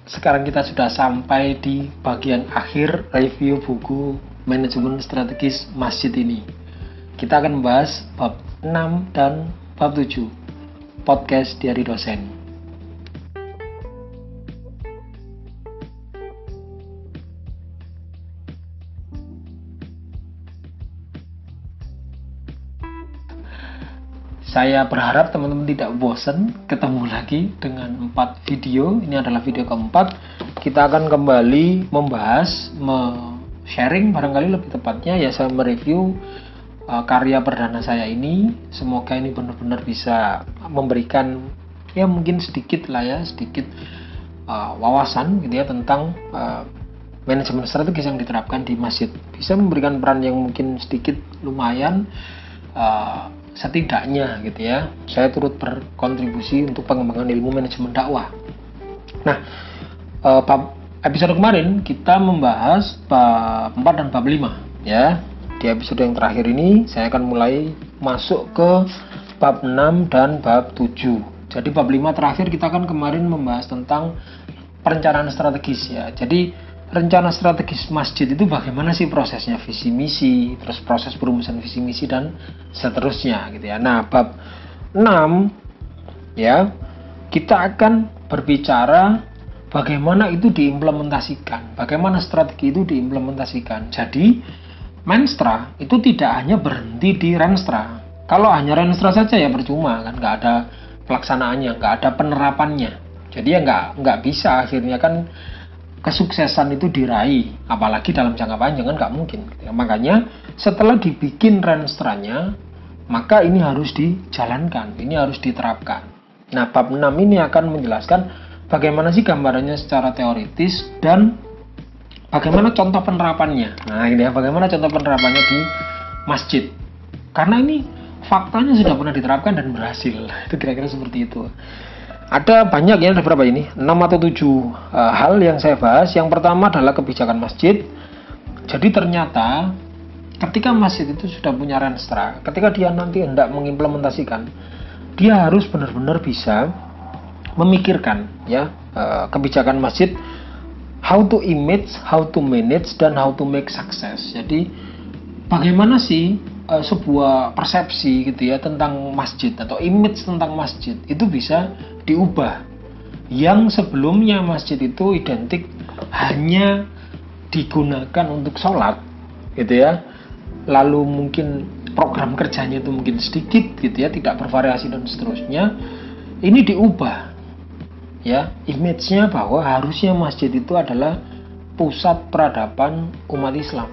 sekarang kita sudah sampai di bagian akhir review buku Manajemen Strategis Masjid ini. Kita akan membahas bab 6 dan bab 7, podcast Diari Dosen. Saya berharap teman-teman tidak bosan ketemu lagi dengan 4 video. Ini adalah video keempat. Kita akan kembali membahas, sharing barangkali lebih tepatnya ya, saya mereview karya perdana saya ini. Semoga ini benar-benar bisa memberikan ya mungkin sedikit wawasan gitu ya tentang manajemen strategis yang diterapkan di masjid. Bisa memberikan peran yang mungkin sedikit lumayan setidaknya gitu ya, saya turut berkontribusi untuk pengembangan ilmu manajemen dakwah. Nah, episode kemarin kita membahas bab 4 dan bab 5 ya. Di episode yang terakhir ini saya akan mulai masuk ke bab 6 dan bab 7. Jadi bab 5 terakhir kita kan kemarin membahas tentang perencanaan strategis ya. Jadi rencana strategis masjid itu bagaimana sih prosesnya, visi misi, terus proses perumusan visi misi dan seterusnya gitu ya. Nah, bab 6 ya, kita akan berbicara bagaimana itu diimplementasikan, bagaimana strategi itu diimplementasikan. Jadi, Menstra itu tidak hanya berhenti di Renstra. Kalau hanya Renstra saja ya percuma kan, nggak ada pelaksanaannya, nggak ada penerapannya. Jadi ya nggak bisa akhirnya kan kesuksesan itu diraih, apalagi dalam jangka panjang kan nggak mungkin. Makanya setelah dibikin renstranya, maka ini harus dijalankan, ini harus diterapkan. Nah, bab 6 ini akan menjelaskan bagaimana sih gambarannya secara teoritis dan bagaimana contoh penerapannya. Nah, ini ya, bagaimana contoh penerapannya di masjid. Karena ini faktanya sudah pernah diterapkan dan berhasil. Itu kira-kira seperti itu. Ada banyak ya, ada berapa ini? 6 atau 7 hal yang saya bahas. Yang pertama adalah kebijakan masjid. Jadi ternyata ketika masjid itu sudah punya renstra, ketika dia nanti hendak mengimplementasikan, dia harus benar-benar bisa memikirkan ya kebijakan masjid, how to image, how to manage, dan how to make success. Jadi bagaimana sih sebuah persepsi gitu ya tentang masjid atau image tentang masjid itu bisa diubah. Yang sebelumnya masjid itu identik hanya digunakan untuk sholat gitu ya, lalu mungkin program kerjanya itu mungkin sedikit gitu ya, tidak bervariasi dan seterusnya. Ini diubah ya, image-nya bahwa harusnya masjid itu adalah pusat peradaban umat Islam.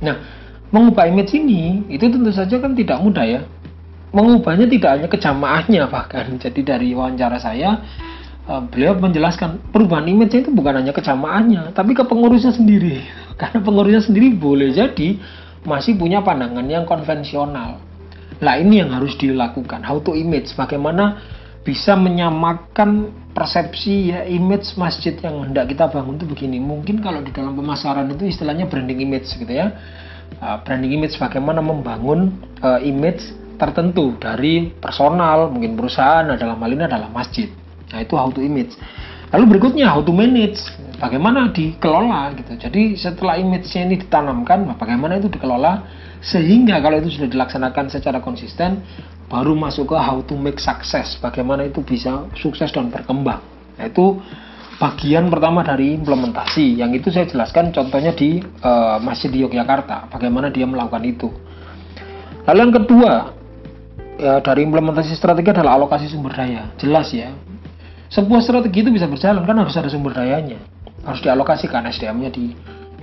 Nah, mengubah image ini itu tentu saja kan tidak mudah ya. Mengubahnya tidak hanya kejamaahnya bahkan. Jadi dari wawancara saya, beliau menjelaskan perubahan image itu bukan hanya kejamaahnya, tapi ke pengurusnya sendiri. Karena pengurusnya sendiri boleh jadi masih punya pandangan yang konvensional. Nah, ini yang harus dilakukan. How to image, bagaimana bisa menyamakan persepsi ya, image masjid yang hendak kita bangun itu begini. Mungkin kalau di dalam pemasaran itu istilahnya branding image gitu ya. Branding image, bagaimana membangun image tertentu dari personal, mungkin perusahaan, dalam hal ini adalah masjid. Nah, itu how to image. Lalu berikutnya how to manage, bagaimana dikelola gitu. Jadi setelah image-nya ini ditanamkan, bagaimana itu dikelola sehingga kalau itu sudah dilaksanakan secara konsisten, baru masuk ke how to make success, bagaimana itu bisa sukses dan berkembang. Nah, itu bagian pertama dari implementasi, yang itu saya jelaskan contohnya di Masjid di Yogyakarta, bagaimana dia melakukan itu. Lalu yang kedua ya, dari implementasi strategi adalah alokasi sumber daya. Jelas ya, sebuah strategi itu bisa berjalan kan harus ada sumber dayanya, harus dialokasikan, SDM-nya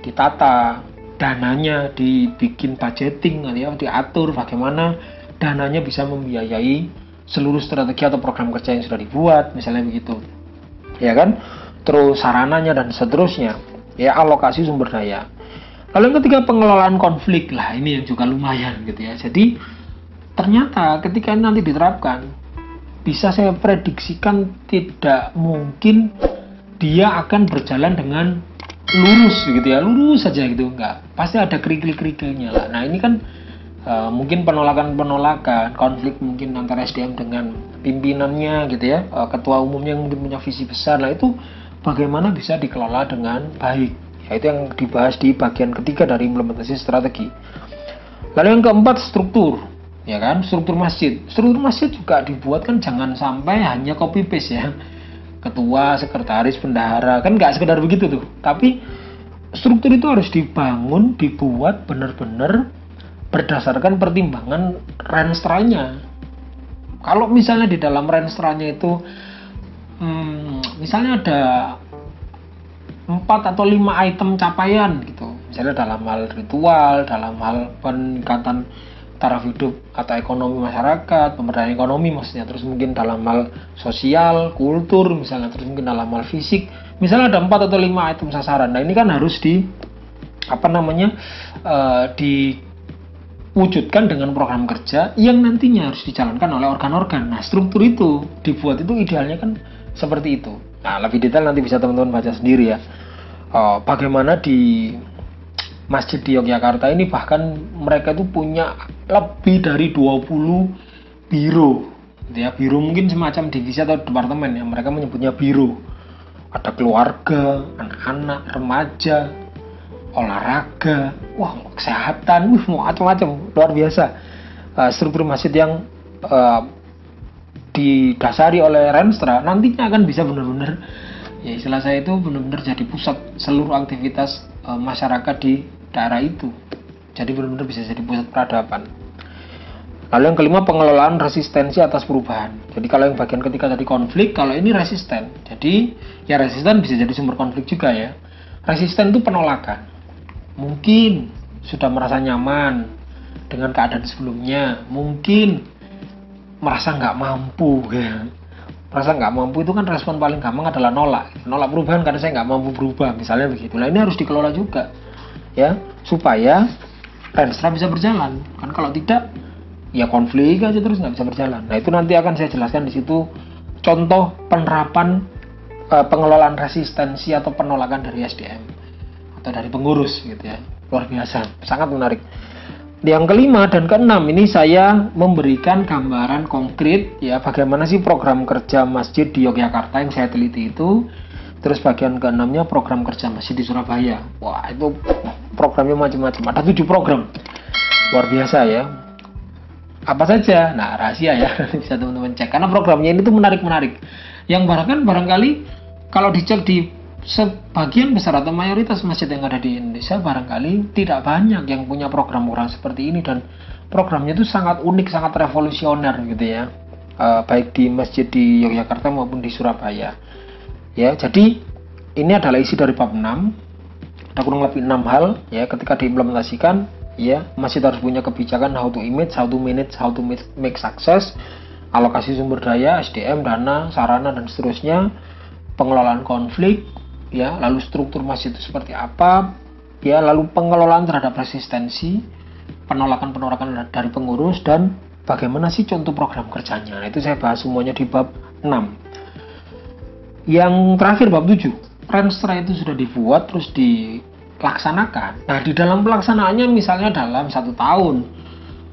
ditata, dananya dibikin budgeting ya, diatur bagaimana dananya bisa membiayai seluruh strategi atau program kerja yang sudah dibuat, misalnya begitu ya kan. Terus sarananya dan seterusnya ya, alokasi sumber daya. Lalu yang ketiga pengelolaan konflik. Lah, ini yang juga lumayan gitu ya. Jadi ternyata ketika ini nanti diterapkan, bisa saya prediksikan tidak mungkin dia akan berjalan dengan lurus gitu ya, lurus saja gitu, enggak, pasti ada kerikil-kerikilnya lah. Nah, ini kan mungkin penolakan, konflik mungkin antara SDM dengan pimpinannya gitu ya, ketua umumnya yang mungkin punya visi besar. Nah, itu bagaimana bisa dikelola dengan baik. Yaitu yang dibahas di bagian ketiga dari implementasi strategi. Lalu yang keempat, struktur. Ya kan, struktur masjid. Struktur masjid juga dibuat kan jangan sampai hanya copy paste ya. Ketua, sekretaris, bendahara, kan nggak sekedar begitu tuh. Tapi struktur itu harus dibangun, dibuat benar-benar berdasarkan pertimbangan renstranya. Kalau misalnya di dalam renstranya itu misalnya ada 4 atau 5 item capaian gitu, misalnya dalam hal ritual, dalam hal peningkatan taraf hidup atau ekonomi masyarakat, pemberdayaan ekonomi maksudnya, terus mungkin dalam hal sosial, kultur misalnya, terus mungkin dalam hal fisik, misalnya ada 4 atau 5 item sasaran. Nah ini kan harus diwujudkan dengan program kerja yang nantinya harus dijalankan oleh organ-organ. Nah struktur itu dibuat itu idealnya kan seperti itu. Nah lebih detail nanti bisa teman-teman baca sendiri ya. Bagaimana di masjid di Yogyakarta ini bahkan mereka itu punya lebih dari 20 biro ya. Biro mungkin semacam divisi atau departemen ya, mereka menyebutnya biro. Ada keluarga, anak-anak, remaja, olahraga, kesehatan, macam-macam, luar biasa. Struktur masjid yang didasari oleh Renstra nantinya akan bisa benar-benar, ya istilah saya itu benar-benar jadi pusat seluruh aktivitas masyarakat di daerah itu. Jadi benar-benar bisa jadi pusat peradaban. Lalu yang kelima, pengelolaan resistensi atas perubahan. Jadi kalau yang bagian ketiga tadi konflik, kalau ini resisten. Jadi ya resisten bisa jadi sumber konflik juga ya. Resisten itu penolakan. Mungkin sudah merasa nyaman dengan keadaan sebelumnya, mungkin merasa nggak mampu ya. Merasa nggak mampu itu kan respon paling gampang adalah nolak perubahan karena saya nggak mampu berubah, misalnya begitu. Nah ini harus dikelola juga ya, supaya Renstra bisa berjalan. Kan kalau tidak ya konflik aja terus nggak bisa berjalan. Nah itu nanti akan saya jelaskan di situ contoh penerapan pengelolaan resistensi atau penolakan dari SDM atau dari pengurus gitu ya. Luar biasa, sangat menarik. Yang kelima dan keenam ini saya memberikan gambaran konkret ya, bagaimana sih program kerja masjid di Yogyakarta yang saya teliti itu. Terus bagian keenamnya program kerja masjid di Surabaya. Wah itu programnya macam-macam, ada 7 program. Luar biasa ya. Apa saja? Nah rahasia ya, bisa teman-teman cek karena programnya ini tuh menarik-menarik. Yang barangkali kalau dicek di sebagian besar atau mayoritas masjid yang ada di Indonesia barangkali tidak banyak yang punya program-program seperti ini, dan programnya itu sangat unik, sangat revolusioner gitu ya, baik di masjid di Yogyakarta maupun di Surabaya ya. Jadi ini adalah isi dari bab 6, ada kurang lebih 6 hal ya. Ketika diimplementasikan ya, masjid harus punya kebijakan how to image, how to manage, how to make success, alokasi sumber daya, SDM, dana, sarana dan seterusnya, pengelolaan konflik ya, lalu struktur masjid itu seperti apa ya, lalu pengelolaan terhadap resistensi, penolakan dari pengurus, dan bagaimana sih contoh program kerjanya. Nah, itu saya bahas semuanya di bab 6. Yang terakhir bab 7, Renstra itu sudah dibuat terus dilaksanakan. Nah di dalam pelaksanaannya misalnya dalam 1 tahun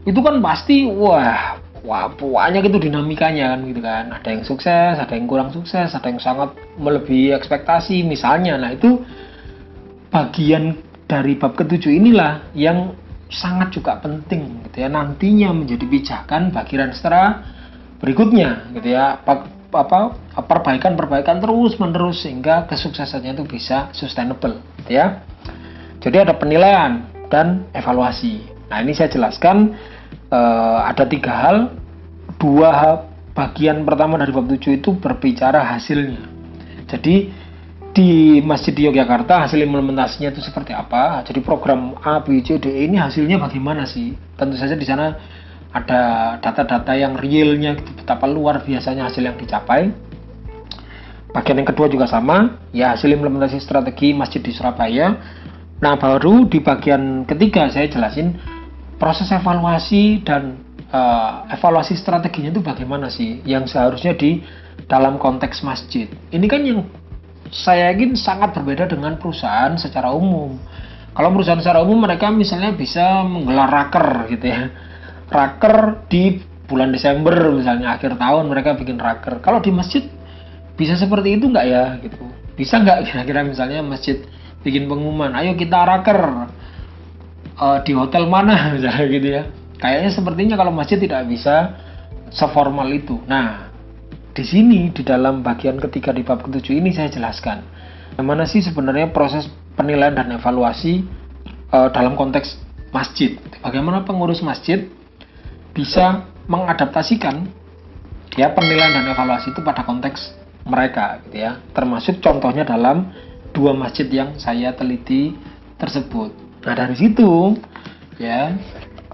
itu kan pasti wah banyak itu dinamikanya kan gitu kan. Ada yang sukses, ada yang kurang sukses, ada yang sangat melebihi ekspektasi misalnya. Nah itu bagian dari bab ke-7 inilah yang sangat juga penting gitu ya, nantinya menjadi pijakan bagi Renstra berikutnya gitu ya, perbaikan terus menerus sehingga kesuksesannya itu bisa sustainable gitu ya. Jadi ada penilaian dan evaluasi. Nah ini saya jelaskan ada 3 hal. 2 bagian pertama dari bab 7 itu berbicara hasilnya. Jadi di masjid di Yogyakarta hasil implementasinya itu seperti apa. Jadi program A, B, C, D ini hasilnya bagaimana sih. Tentu saja di sana ada data-data yang realnya gitu, betapa luar biasanya hasil yang dicapai. Bagian yang kedua juga sama ya, hasil implementasi strategi masjid di Surabaya. Nah baru di bagian ketiga saya jelasin proses evaluasi dan evaluasi strateginya itu bagaimana sih yang seharusnya di dalam konteks masjid. Ini kan yang saya yakin sangat berbeda dengan perusahaan secara umum. Kalau perusahaan secara umum mereka misalnya bisa menggelar raker gitu ya, raker di bulan Desember misalnya, akhir tahun mereka bikin raker. Kalau di masjid bisa seperti itu nggak ya gitu? Bisa nggak kira-kira misalnya masjid bikin pengumuman, ayo kita raker di hotel mana misalnya gitu ya. Kayaknya sepertinya kalau masjid tidak bisa seformal itu. Nah, di sini di dalam bagian ketiga di bab ke-7 ini saya jelaskan bagaimana sih sebenarnya proses penilaian dan evaluasi dalam konteks masjid. Bagaimana pengurus masjid bisa mengadaptasikan ya penilaian dan evaluasi itu pada konteks mereka gitu ya. Termasuk contohnya dalam 2 masjid yang saya teliti tersebut. Nah, dari situ ya,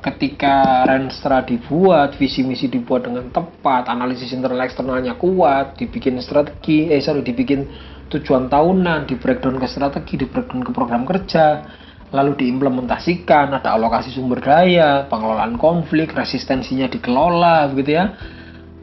ketika Renstra dibuat, visi misi dibuat dengan tepat, analisis internal eksternalnya kuat, dibikin strategi, dibikin tujuan tahunan, di breakdown ke strategi, di breakdown ke program kerja, lalu diimplementasikan, ada alokasi sumber daya, pengelolaan konflik, resistensinya dikelola, begitu ya.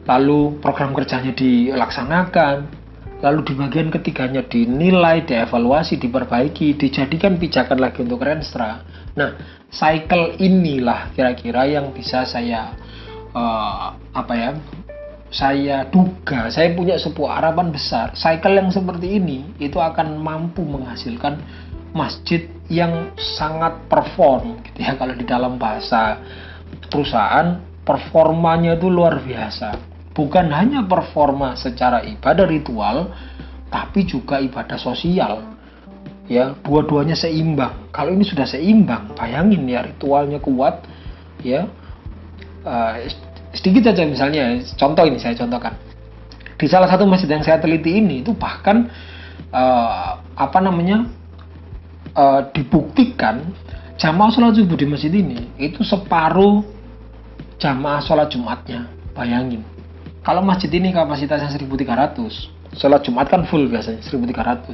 Lalu program kerjanya dilaksanakan. Lalu di bagian ketiganya dinilai, dievaluasi, diperbaiki, dijadikan pijakan lagi untuk Renstra. Nah, cycle inilah kira-kira yang bisa saya saya duga, saya punya sebuah harapan besar. Cycle yang seperti ini itu akan mampu menghasilkan masjid yang sangat perform gitu ya. Kalau di dalam bahasa perusahaan, performanya itu luar biasa. Bukan hanya performa secara ibadah ritual, tapi juga ibadah sosial. Ya, dua-duanya seimbang. Kalau ini sudah seimbang, bayangin ya, ritualnya kuat, ya. Sedikit saja misalnya, contoh ini saya contohkan. Di salah satu masjid yang saya teliti ini itu bahkan dibuktikan jamaah sholat subuh di masjid ini itu separuh jamaah sholat Jumatnya. Bayangin. Kalau masjid ini kapasitasnya 1.300, sholat Jumat kan full biasanya 1.300.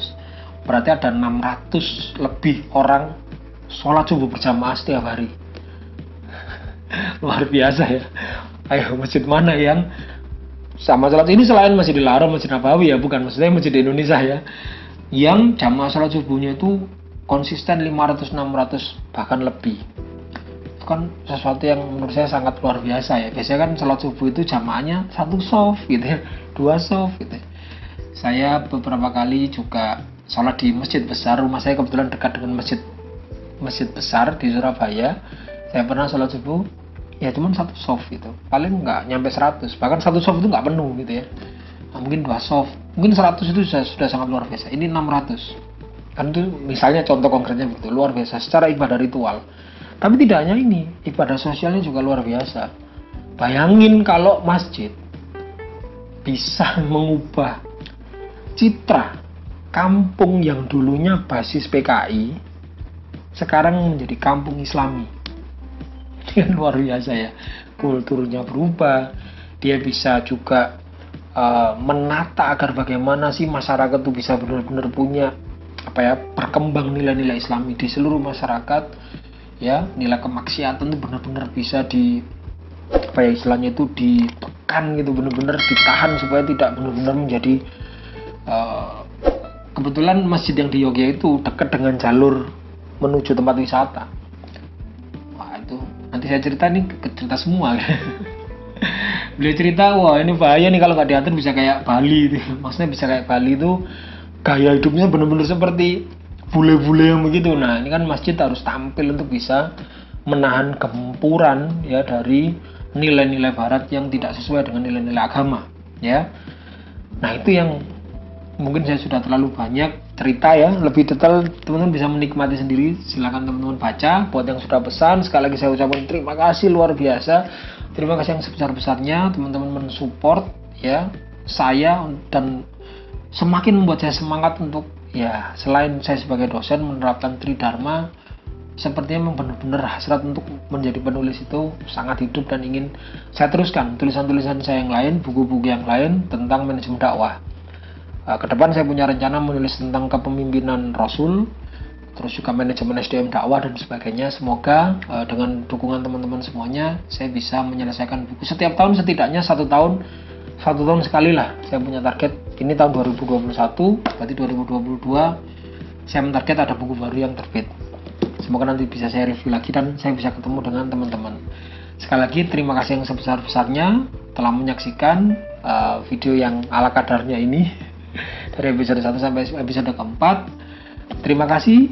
Berarti ada 600 lebih orang sholat subuh berjamaah setiap hari. Luar biasa ya. Ayo, masjid mana yang sama sholat ini selain Masjidil Haram, Masjid Nabawi ya, bukan, maksudnya masjid di Indonesia ya, yang jamaah sholat subuhnya itu konsisten 500-600 bahkan lebih. Itu kan sesuatu yang menurut saya sangat luar biasa ya. Biasanya kan sholat subuh itu jamaahnya 1 soft gitu ya, 2 soft gitu. Saya beberapa kali juga sholat di masjid besar. Rumah saya kebetulan dekat dengan masjid besar di Surabaya. Saya pernah sholat subuh ya cuma 1 soft gitu, paling nggak nyampe 100, bahkan 1 soft itu nggak penuh gitu ya. Nah, mungkin 2 soft, mungkin 100 itu sudah sangat luar biasa. Ini 600 kan, itu misalnya contoh konkretnya begitu, luar biasa secara ibadah ritual. Tapi tidak hanya ini, ibadah sosialnya juga luar biasa. Bayangin kalau masjid bisa mengubah citra kampung yang dulunya basis PKI sekarang menjadi kampung Islami. Dia luar biasa ya. Kulturnya berubah, dia bisa juga menata agar bagaimana sih masyarakat itu bisa benar-benar punya berkembang nilai-nilai Islami di seluruh masyarakat. Ya, nilai kemaksiatan itu benar-benar bisa istilahnya itu ditekan gitu, benar-benar ditahan supaya tidak benar-benar menjadi kebetulan masjid yang di Yogyakarta itu dekat dengan jalur menuju tempat wisata. Wah, itu nanti saya cerita semua. Beliau cerita, wah ini bahaya nih kalau nggak diatur, bisa kayak Bali. Maksudnya bisa kayak Bali itu gaya hidupnya benar-benar seperti bule-bule yang begitu. Nah, ini kan masjid harus tampil untuk bisa menahan gempuran ya dari nilai-nilai barat yang tidak sesuai dengan nilai-nilai agama ya. Nah, itu yang mungkin saya sudah terlalu banyak cerita ya, lebih detail teman-teman bisa menikmati sendiri, silakan teman-teman baca. Buat yang sudah pesan, sekali lagi saya ucapkan terima kasih luar biasa, terima kasih yang sebesar-besarnya teman-teman mensupport ya saya, dan semakin membuat saya semangat untuk ya, selain saya sebagai dosen menerapkan Tridharma, sepertinya memang benar-benar hasrat untuk menjadi penulis itu sangat hidup dan ingin saya teruskan tulisan-tulisan saya yang lain, buku-buku yang lain tentang manajemen dakwah. Kedepan saya punya rencana menulis tentang kepemimpinan Rasul, terus juga manajemen SDM dakwah dan sebagainya. Semoga dengan dukungan teman-teman semuanya saya bisa menyelesaikan buku setiap tahun, setidaknya satu tahun sekali lah. Saya punya target, ini tahun 2021, berarti 2022 saya mentarget ada buku baru yang terbit. Semoga nanti bisa saya review lagi dan saya bisa ketemu dengan teman-teman. Sekali lagi terima kasih yang sebesar-besarnya telah menyaksikan video yang ala kadarnya ini. Dan dari episode 1 sampai episode keempat. Terima kasih.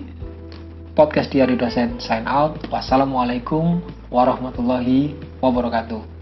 Podcast Diari Dosen sign out. Wassalamualaikum warahmatullahi wabarakatuh.